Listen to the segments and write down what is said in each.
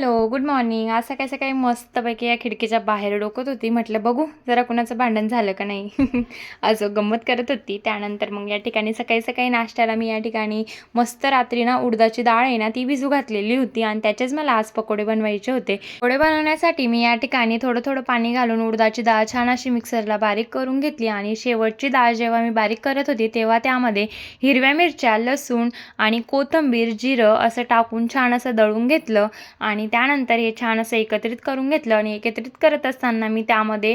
Hello, good morning. आज सकाळी-सकाळी मस्तपैकी या खिडकीच्या बाहेर डोकत होती. म्हटलं बघू जरा कुणाचं भांडण झालं का नाही. असं गंमत करत होती. त्यानंतर मग या ठिकाणी सकाळी-सकाळी नाश्त्याला मी या ठिकाणी मस्त रात्री ना उडदाची डाळ आहे ना ती भिजू घातलेली होती आणि त्याचेच मला आज पकोडे बनवायचे होते. पकोडे बनवण्यासाठी मी या ठिकाणी थोडं-थोडं पाणी घालून उडदाची डाळ छान अशी मिक्सरला बारीक करून घेतली आणि शेवटची डाळ जेव्हा मी बारीक करत होती तेव्हा त्यामध्ये हिरव्या मिरच्या, लसूण आणि कोथिंबीर, जिरं असं टाकून छान असं दळून घेतलं आणि त्यानंतर हे छान असं एकत्रित करून घेतलं आणि एकत्रित करत असताना मी त्यामध्ये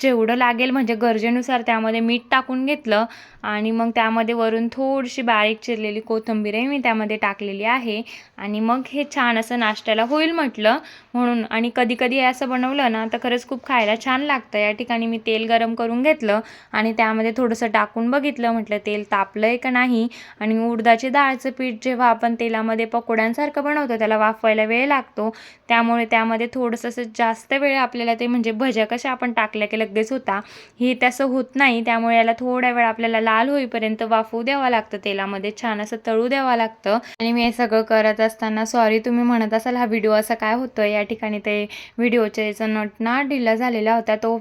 जेवढं लागेल म्हणजे गरजेनुसार त्यामध्ये मीठ टाकून घेतलं आणि मग त्यामध्ये वरून थोडीशी बारीक चिरलेली कोथिंबीरही मी त्यामध्ये टाकलेली आहे आणि मग हे छान असं नाश्त्याला होईल म्हटलं म्हणून. आणि कधी कधी असं बनवलं ना तर खरंच खूप खायला छान लागतं. या ठिकाणी मी तेल गरम करून घेतलं आणि त्यामध्ये थोडंसं टाकून बघितलं, म्हटलं तेल तापलं आहे का नाही. आणि उडदाची डाळचं पीठ जेव्हा आपण तेलामध्ये पकोड्यांसारखं बनवतो त्याला वाफवायला वेळ लागतो, त्यामुळे त्यामध्ये थोडंसं असं जास्त वेळ आपल्याला ते म्हणजे भज्या कशा आपण टाकल्या की लगेच होता, हे तसं होत नाही. त्यामुळे याला थोड्या वेळ आपल्याला लाल होईपर्यंत वाफवू द्यावं लागतं, तेलामध्ये छान असं तळू द्यावं लागतं. आणि मी हे सगळं करत असताना सॉरी तुम्ही म्हणत असाल हा व्हिडिओ असा काय होतोय, या ठिकाणी ते व्हिडिओच्या याचा नट ना ढिला झालेला होता, तो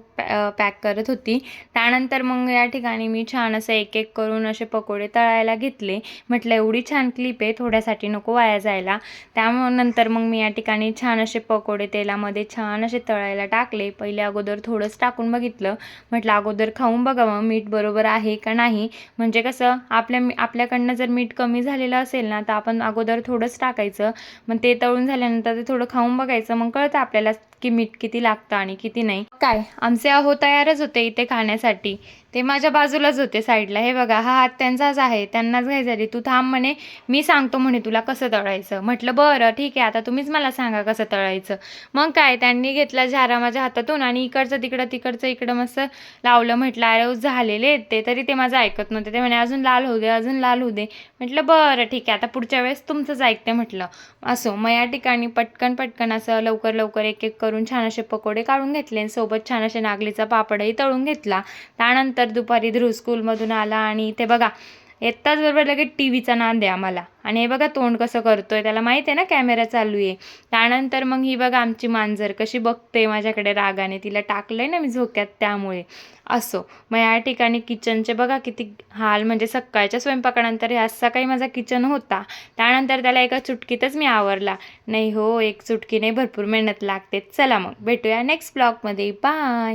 पॅक करत होती. त्यानंतर मग या ठिकाणी मी छान असं एक एक करून असे पकोडे तळायला घेतले. म्हटलं एवढी छान क्लिप आहे, थोड्यासाठी नको वाया जायला. त्यामुळे नंतर मग मी या ठिकाणी छान असे पकोडे तेलामध्ये छान असे तळायला टाकले. पहिले अगोदर थोडंच टाकून बघितलं, म्हटलं अगोदर खाऊन बघावं मीठ बरोबर आहे का नाही. म्हणजे कसं आपल्याकडनं जर मीठ कमी झालेलं असेल ना तर आपण अगोदर थोडंच टाकायचं, मग ते तळून झाल्यानंतर ते थोडं खाऊन बघायचं, मग कळतं आपल्याला की मीठ किती लागतं आणि किती नाही. काय आमचे अहो तयारच होते इथे खाण्यासाठी. ते माझ्या बाजूलाच होते साईडला. हे बघा हा हात त्यांचाच आहे, त्यांनाच घाई झाली. तू थांब म्हणे, मी सांगतो म्हणे तुला कसं तळायचं. म्हटलं बरं ठीक आहे, आता तुम्हीच मला सांगा कसं तळायचं. मग काय त्यांनी घेतला झारा माझ्या हातातून आणि इकडचं तिकडं तिकडचं इकडं मस्त लावलं. म्हटलं अरे झालेले ते, तरी ते माझं ऐकत नव्हते. ते म्हणे अजून लाल होऊ दे, अजून लाल होऊ दे. म्हटलं बरं ठीक आहे, आता पुढच्या वेळेस तुमचंच ऐकते म्हटलं. असो मग या ठिकाणी पटकन असं लवकर लवकर एक एक करून छान असे पकोडे काढून घेतले, सोबत छान असे नागलीचा पापडही तळून घेतला. त्यानंतर दुपारी ध्रुव स्कूलमधून आला आणि इथे बघा येताच बरोबर लगेच टीव्हीचा नाद आहे आम्हाला. आणि हे बघा तोंड कसं करतोय, त्याला माहित आहे ना कॅमेरा चालू आहे. त्यानंतर मग ही बघा आमची मांजर कशी बघते माझ्याकडे रागाने, तिला टाकलंय ना मी झोक्यात त्यामुळे. असो मग या ठिकाणी किचनचे बघा किती हाल, म्हणजे सकाळच्या स्वयंपाकानंतर ह्या सकाळी माझा किचन होता, त्यानंतर त्याला एका चुटकीतच मी आवरला. नाही हो, एक चुटकीने भरपूर मेहनत लागते. चला मग भेटूया नेक्स्ट ब्लॉगमध्ये. बाय.